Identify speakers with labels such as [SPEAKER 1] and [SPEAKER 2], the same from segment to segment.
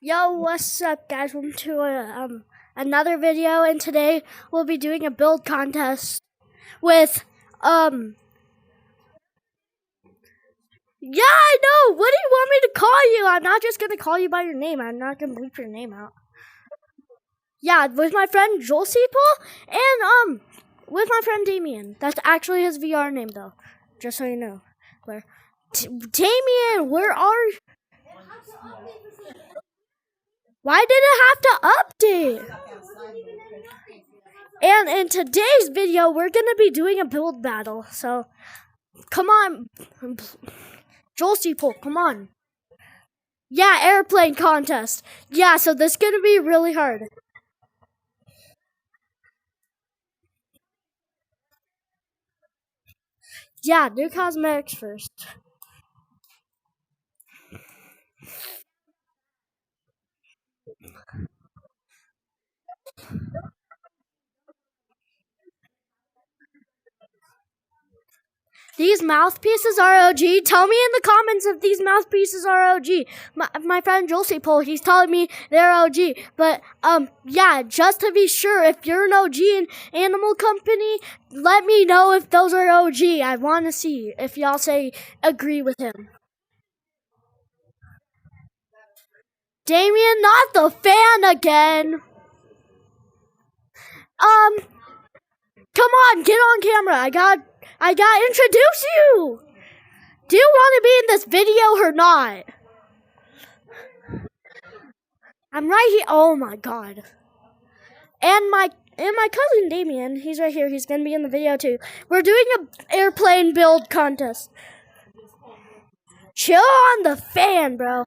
[SPEAKER 1] Yo, what's up, guys? Welcome to another video, and today we'll be doing a build contest with Yeah, I know. What do you want me to call you? I'm not just gonna call you by your name. I'm not gonna bleep your name out. Yeah, with my friend Joel Seeple and with my friend Damien. That's actually his VR name, though. Just so you know. Where, Damien? Where are? Why did it have to update? And in today's video, we're gonna be doing a build battle. So, come on, Joel Seeple, come on. Yeah, airplane contest. Yeah, so this is gonna be really hard. Yeah, do cosmetics first. These mouthpieces are OG. Tell me in the comments if these mouthpieces are OG. My friend Joel Seeple, he's telling me they're OG. But yeah, just to be sure, if you're an OG in Animal Company, let me know if those are OG. I want to see if y'all say agree with him. Damien, not the fan again. Come on, get on camera. I got to introduce you. Do you want to be in this video or not? I'm right here. Oh my god. And my cousin Damien, he's right here. He's gonna be in the video too. We're doing an airplane build contest. Chill on the fan, bro.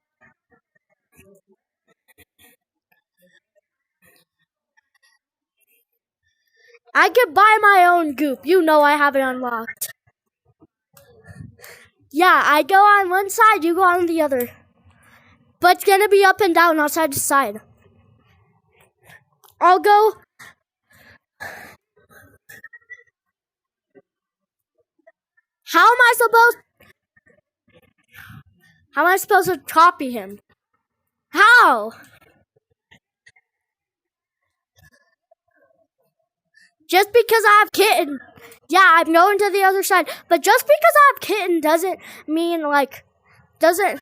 [SPEAKER 1] I could buy my own goop. You know I have it unlocked. Yeah, I go on one side, you go on the other. But it's gonna be up and down, not side to side. I'll go. How am I supposed to copy him? How? Just because I have kitten. Yeah, I'm going to the other side. But just because I have kitten doesn't mean doesn't.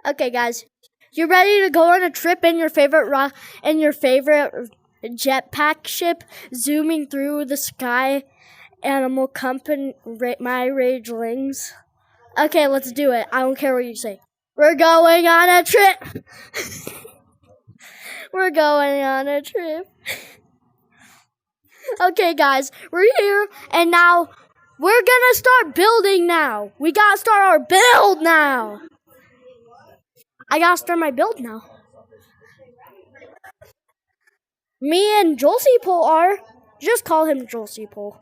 [SPEAKER 1] Okay, guys, you ready to go on a trip in your favorite jetpack ship, zooming through the sky? Animal Company, my ragelings. Okay, let's do it. I don't care what you say. We're going on a trip. We're going on a trip. Okay, guys, we're here, and now we're gonna start building now. We gotta start our build now. I gotta start my build now. Me and Joel Seeple are. Just call him Joel Seeple.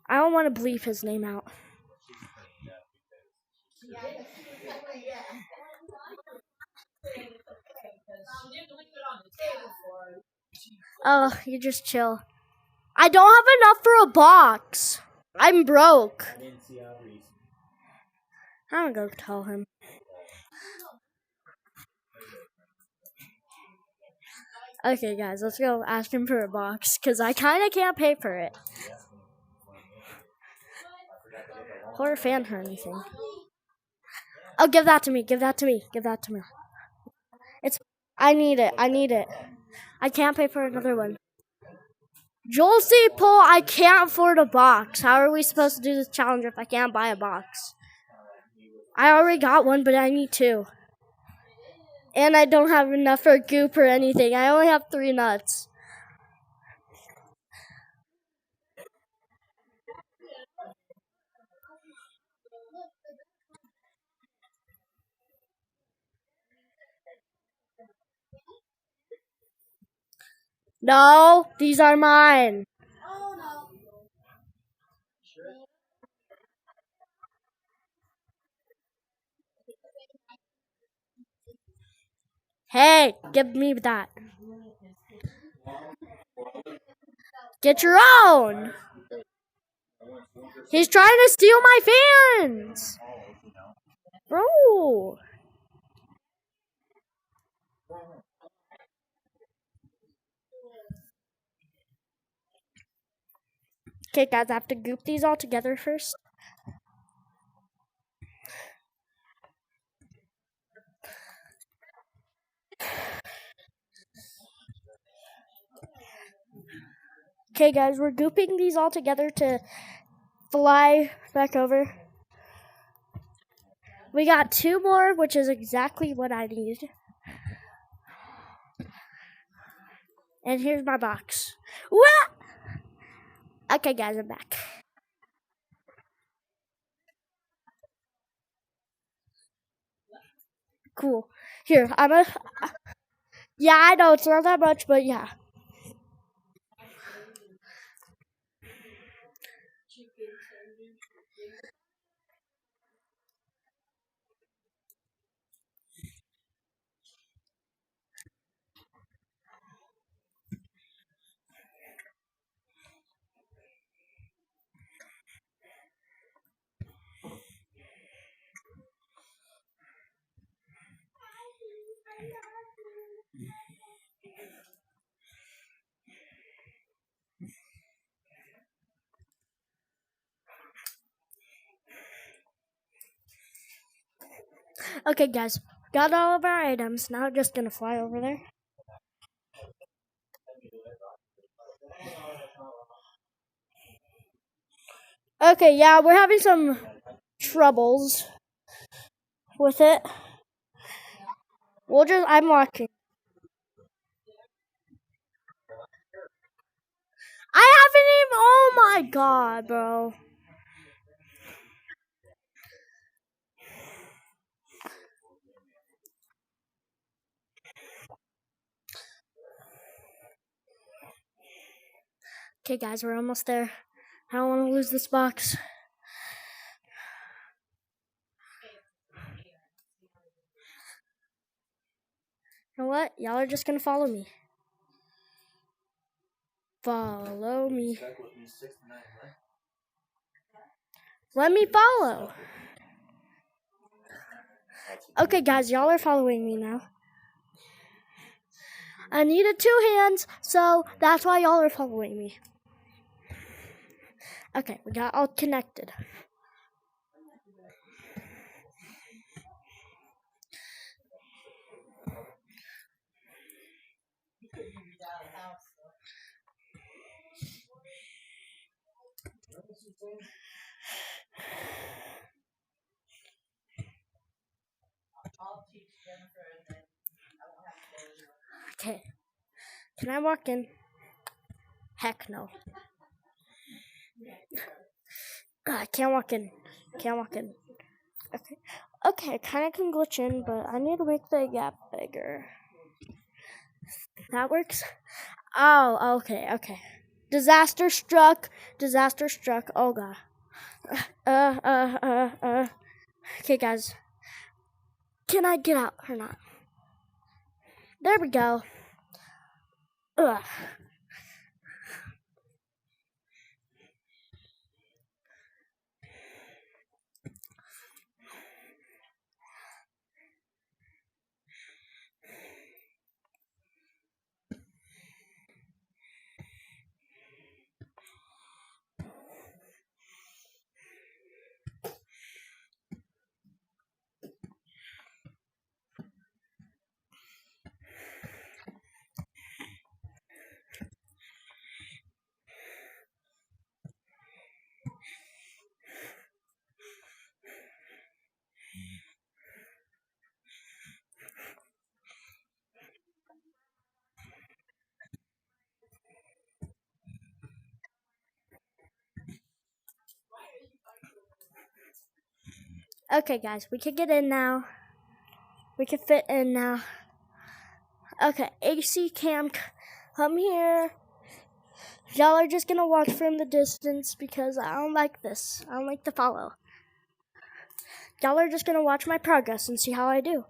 [SPEAKER 1] I don't want to bleep his name out. Oh, you just chill. I don't have enough for a box. I'm broke. I'm gonna go tell him. Okay, guys, let's go ask him for a box, because I kind of can't pay for it. Or a fan or anything. Oh, give that to me. Give that to me. Give that to me. I need it. I need it. I can't pay for another one. Joel Seeple, I can't afford a box. How are we supposed to do this challenge if I can't buy a box? I already got one, but I need two. And I don't have enough for goop or anything. I only have 3 nuts. No, these are mine. Hey, give me that. Get your own. He's trying to steal my fans. Bro. Okay, guys, I have to group these all together first. Okay, guys, we're grouping these all together to fly back over. We got 2 more, which is exactly what I need. And here's my box. What? Okay, guys, I'm back. Cool. Here, yeah, I know it's not that much, but yeah. Okay, guys, got all of our items. Now we're just gonna fly over there. Okay, yeah, we're having some troubles with it. I'm watching. I haven't even, oh my god, bro. Okay, guys, we're almost there. I don't want to lose this box. You know what? Y'all are just gonna follow me. Follow me. Let me follow. Okay, guys, y'all are following me now. I needed 2 hands, so that's why y'all are following me. Okay, we got all connected. Okay. Can I walk in? Heck no. I can't walk in. Can't walk in. Okay. Okay, I kind of can glitch in, but I need to make the gap bigger. That works? Oh, okay, okay. Disaster struck. Disaster struck. Oh, God. Okay, guys. Can I get out or not? There we go. Ugh. Okay, guys, we can get in now. We can fit in now. Okay, AC cam, come here. Y'all are just gonna watch from the distance because I don't like this. I don't like to follow. Y'all are just gonna watch my progress and see how I do.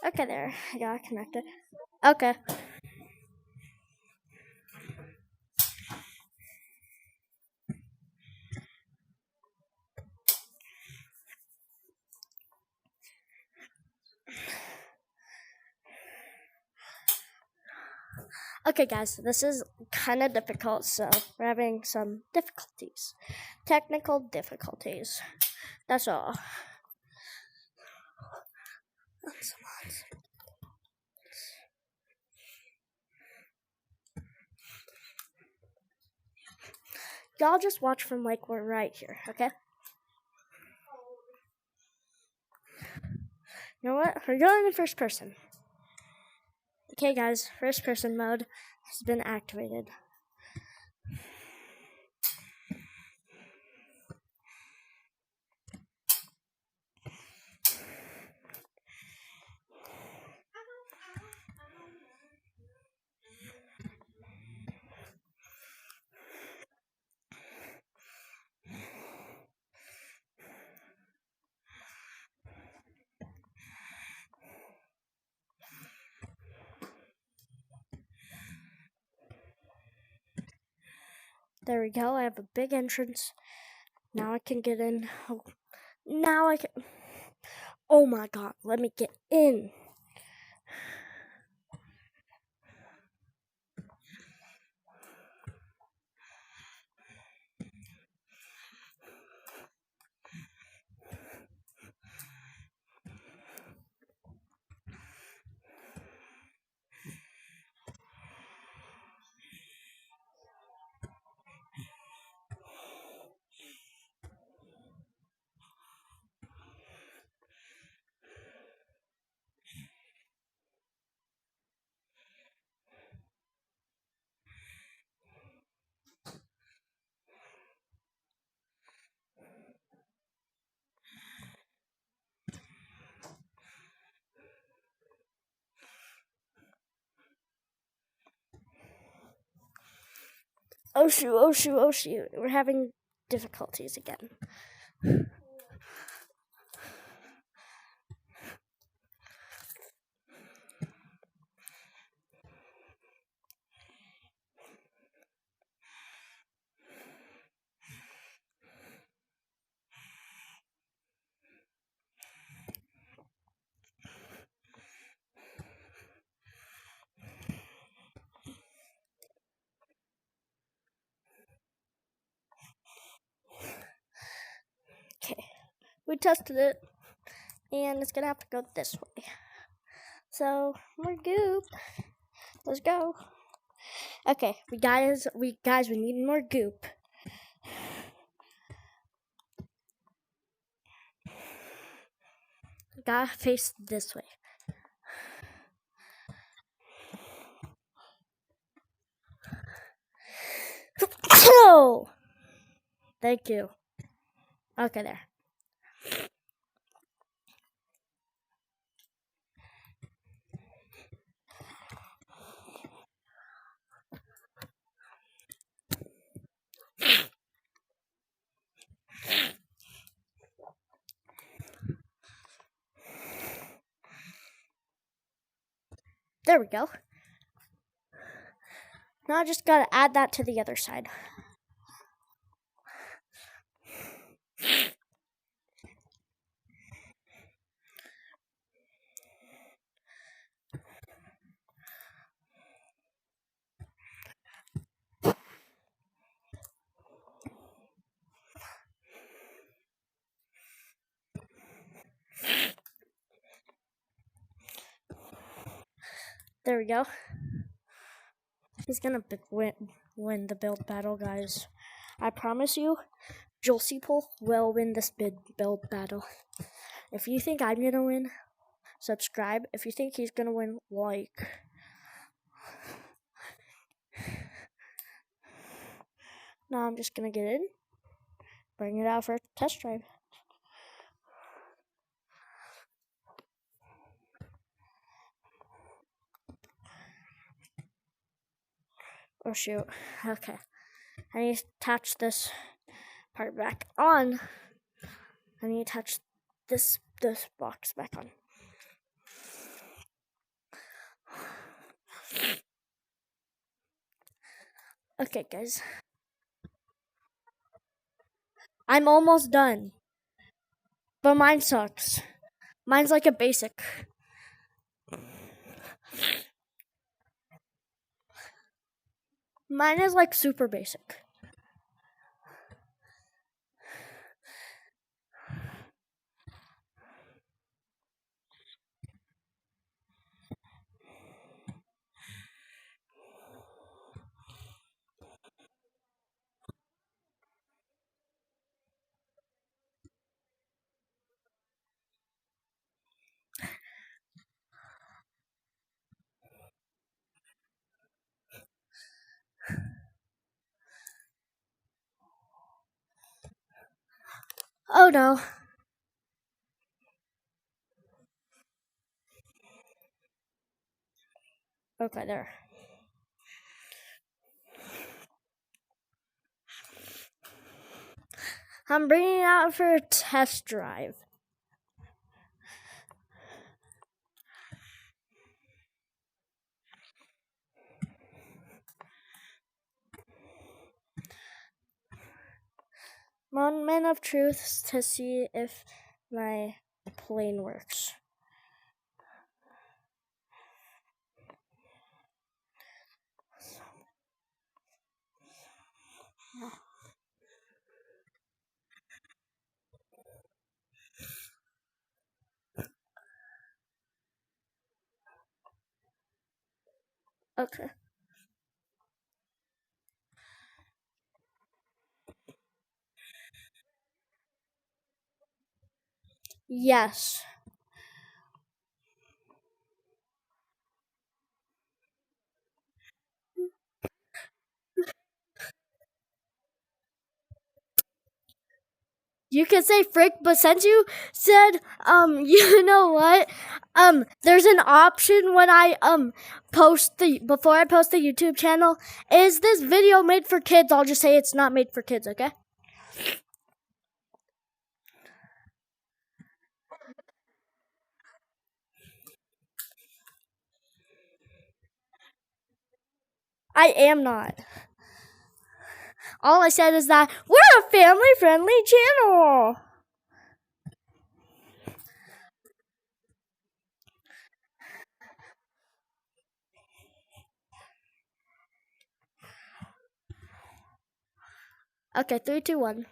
[SPEAKER 1] Okay, there. I got it connected. Okay. Okay, guys, this is kind of difficult, so we're having some difficulties. Technical difficulties. That's all. Y'all just watch from like we're right here, okay? You know what? We're going in first person. Okay, guys, first person mode has been activated. There we go. I have a big entrance. Now I can get in. Now I can. Oh my god, let me get in. Oh shoot, oh shoot, oh shoot. We're having difficulties again. Okay, we tested it, and it's gonna have to go this way. So, more goop. Let's go. Okay, we need more goop. Gotta face this way. Oh! Thank you. Okay, there. There we go. Now I just gotta add that to the other side. There we go. He's gonna win the build battle, guys. I promise you, Jolseeple will win this build battle. If you think I'm gonna win, subscribe. If you think he's gonna win, like. Now I'm just gonna get in, bring it out for a test drive. Oh shoot. Okay. I need to attach this part back on. I need to attach this box back on. Okay, guys. I'm almost done. But mine sucks. Mine's like a basic. Mine is like super basic. Oh no. Okay, there. I'm bringing it out for a test drive. Moment of truth to see if my plane works. Okay. Yes. You could say frick, but since you said, you know what? There's an option when I, before I post the YouTube channel, is this video made for kids? I'll just say it's not made for kids, okay? I am not. All I said is that we're a family-friendly channel. Okay, 3, 2, 1.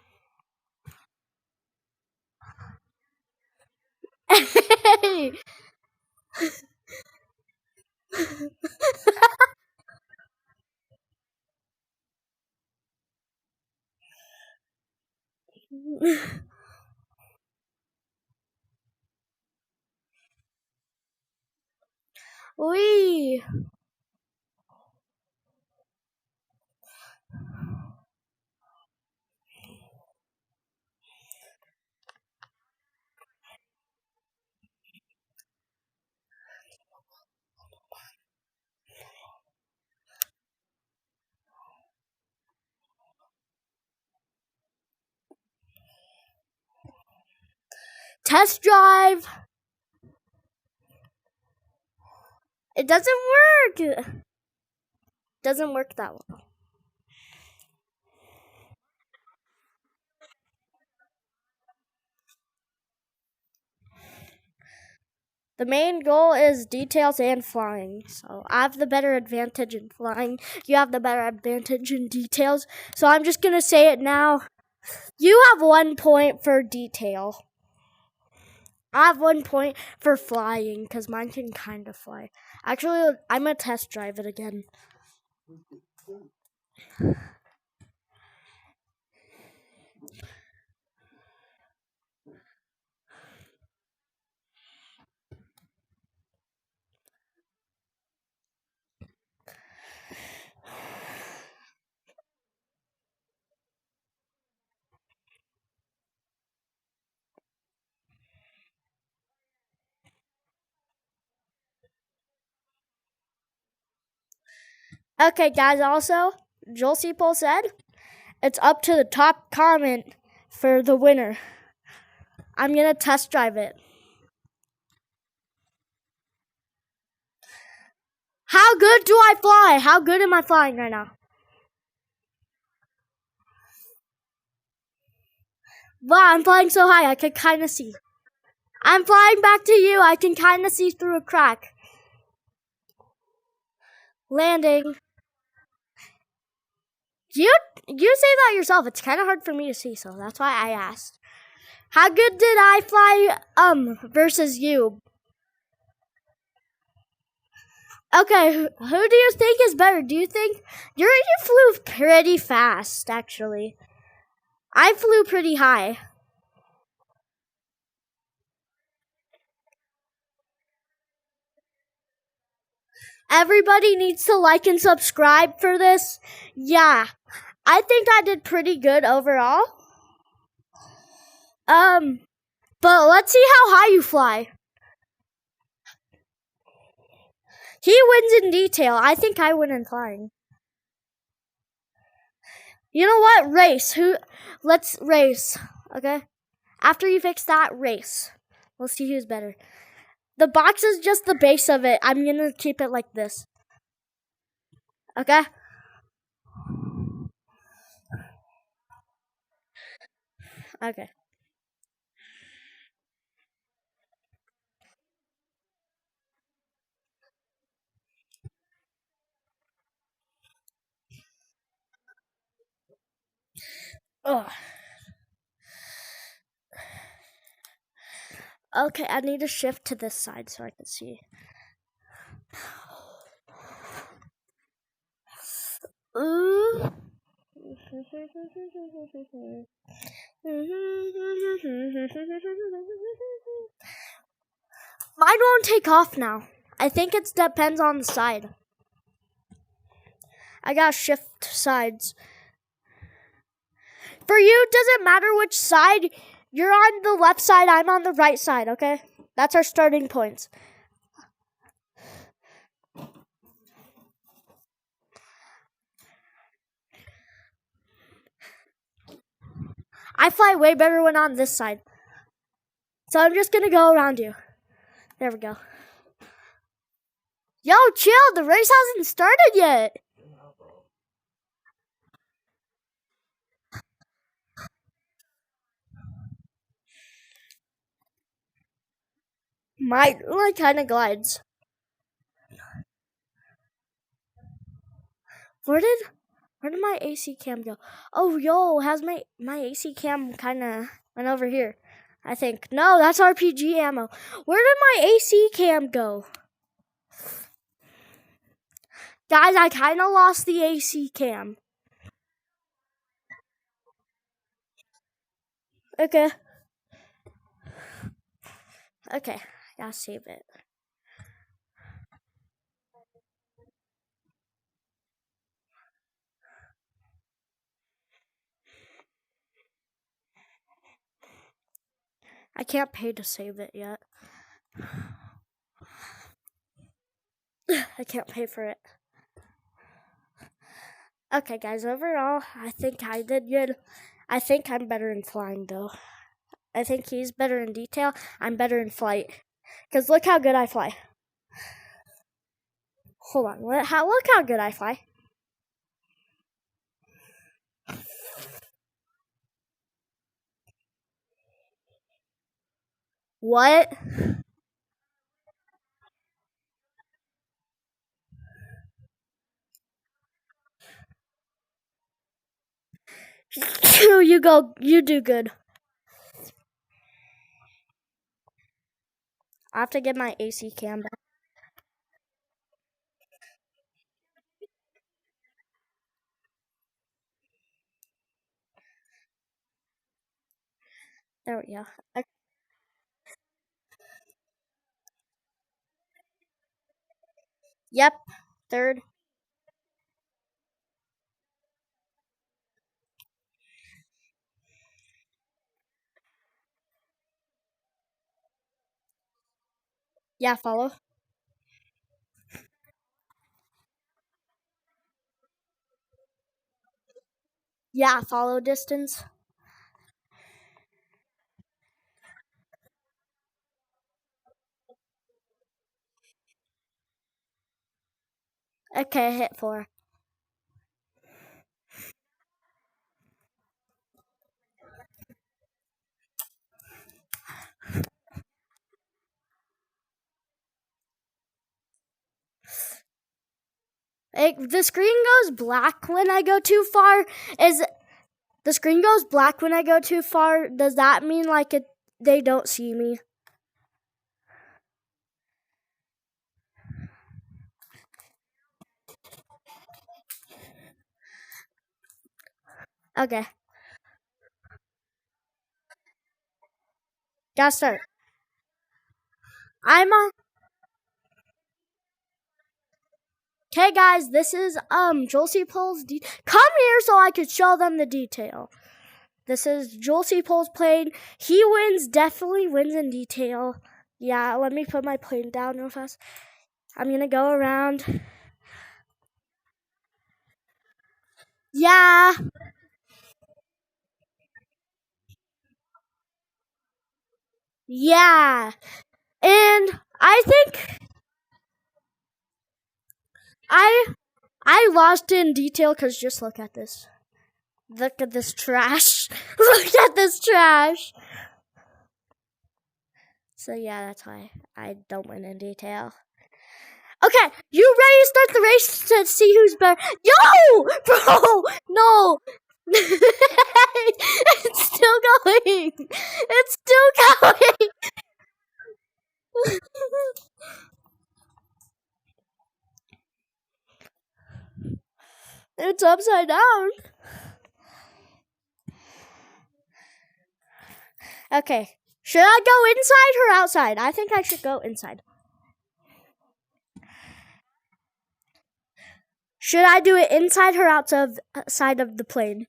[SPEAKER 1] Hey! Wee! Test drive! It doesn't work! Doesn't work that well. The main goal is details and flying. So I have the better advantage in flying. You have the better advantage in details. So I'm just going to say it now. You have 1 point for detail. I have 1 point for flying because mine can kind of fly. Actually, I'm going to test drive it again. Okay, guys, also, Joel Seapole said it's up to the top comment for the winner. I'm going to test drive it. How good do I fly? How good am I flying right now? Wow, I'm flying so high I can kind of see. I'm flying back to you. I can kind of see through a crack. Landing. You say that yourself. It's kind of hard for me to see, so that's why I asked. How good did I fly versus you? Okay, who do you think is better? Do you think you flew pretty fast actually? I flew pretty high. Everybody needs to like and subscribe for this. Yeah. I think I did pretty good overall. But let's see how high you fly. He wins in detail. I think I win in flying. You know what? Race. Let's race. Okay? After you fix that, race. We'll see who's better. The box is just the base of it. I'm gonna keep it like this. Okay? Okay. Ugh. Okay, I need to shift to this side so I can see. Ooh. Mine won't take off now. I think it depends on the side. I gotta shift sides. For you, does it matter which side? You're on the left side, I'm on the right side, okay? That's our starting points. I fly way better when on this side. So I'm just gonna go around you. There we go. Yo, chill, the race hasn't started yet. Mine like kind of glides. Where did my AC cam go? Oh, yo, has my AC cam kind of went over here? I think. No, that's RPG ammo. Where did my AC cam go? Guys, I kind of lost the AC cam. Okay. Okay, gotta save it. I can't pay to save it yet. I can't pay for it. Okay, guys, overall, I think I did good. I think I'm better in flying, though. I think he's better in detail. I'm better in flight. Because look how good I fly. Hold on. Look how good I fly. What? You go. You do good. I have to get my AC cam back. There we go. Yep. Third. Yeah, follow. Yeah, follow distance. Okay, hit 4. The screen goes black when I go too far. Is the screen goes black when I go too far? Does that mean like they don't see me? Okay. Gotta start. I'm on. Okay, guys, this is Joel C. Pole's. Come here so I could show them the detail. This is Joel C. Pole's plane. He wins, definitely wins in detail. Yeah, let me put my plane down real fast. I'm gonna go around. Yeah. Yeah. And I think I lost in detail because just look at this. Look at this trash. Look at this trash. So yeah, that's why I don't win in detail. Okay, you ready to start the race to see who's better? Yo! Bro! No! It's still going! It's still going! It's upside down. Okay. Should I go inside or outside? I think I should go inside. Should I do it inside or outside of the plane?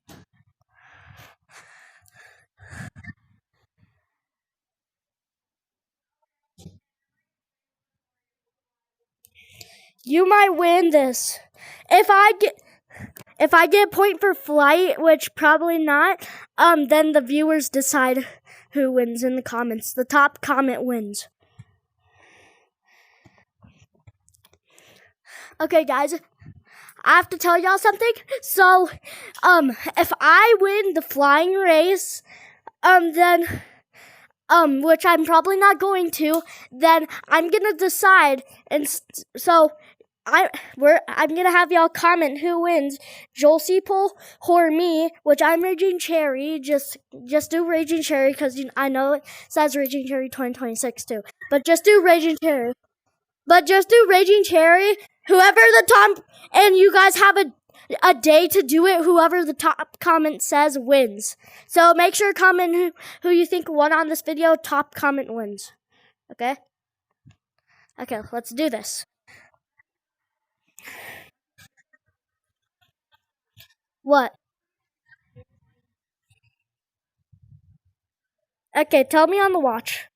[SPEAKER 1] You might win this. If I get point for flight, which probably not, then the viewers decide who wins in the comments. The top comment wins. Okay, guys, I have to tell y'all something. So, if I win the flying race, then, which I'm probably not going to, then I'm gonna decide, and I'm gonna have y'all comment who wins, Joel C. Pole or me, which I'm Raging Cherry. Just do Raging Cherry because I know it says Raging Cherry 2026 too. But just do Raging Cherry. Whoever the top, and you guys have a day to do it. Whoever the top comment says wins. So make sure to comment who you think won on this video. Top comment wins. Okay. Okay, let's do this. What? Okay, tell me on the watch.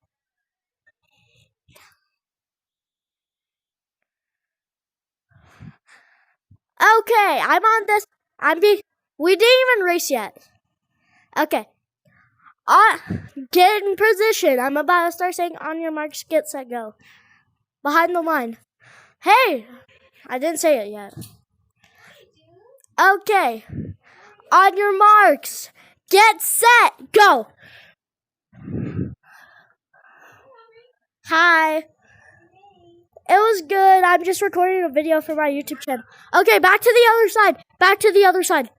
[SPEAKER 1] Okay, I'm on this. We didn't even race yet. Okay. Get in position. I'm about to start saying on your marks, get set, go. Behind the line. Hey! I didn't say it yet. Okay. On your marks, get set, go. Hi. It was good. I'm just recording a video for my YouTube channel. Okay, back to the other side. Back to the other side.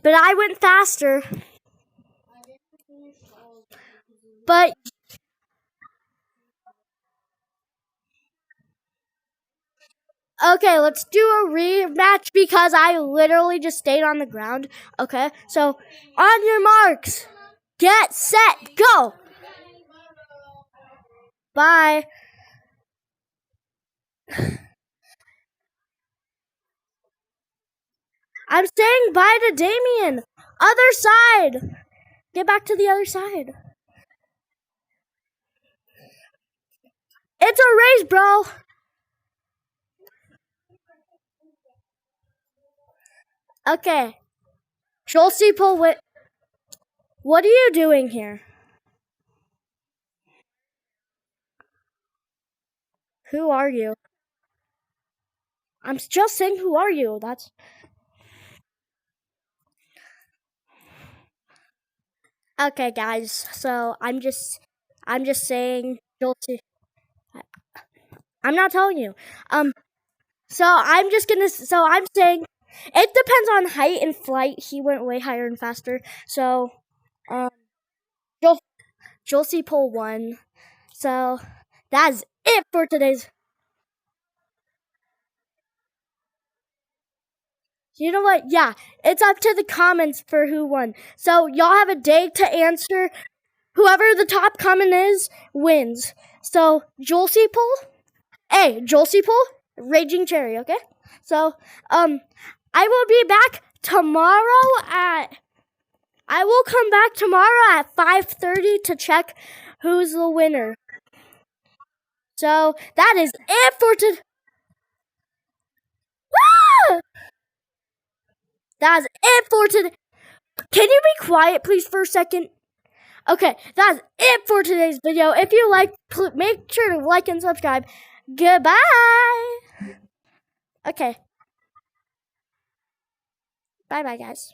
[SPEAKER 1] But I went faster. But okay, let's do a rematch because I literally just stayed on the ground. Okay, so on your marks, get set, go. Bye. I'm saying bye to Damien. Other side. Get back to the other side. It's It's a race, bro. Okay. Chelsea Pool, what are you doing here? Who are you? I'm just saying, who are you? That's okay, guys. So I'm just saying, Chelsea. I'm not telling you. So I'm just gonna. So I'm saying, it depends on height and flight. He went way higher and faster. So, um, Joel, Josie Pole won. So that's it for today's. You know what? Yeah, it's up to the comments for who won. So y'all have a day to answer. Whoever the top comment is wins. So Josie Pole. Hey, Josie Pole, Raging Cherry. Okay. So I will be back tomorrow at. I will come back tomorrow at 5:30 to check who's the winner. So that is it for today. That's it for today. Can you be quiet, please, for a second? Okay, that's it for today's video. If you like, make sure to like and subscribe. Goodbye. Okay. Bye-bye, guys.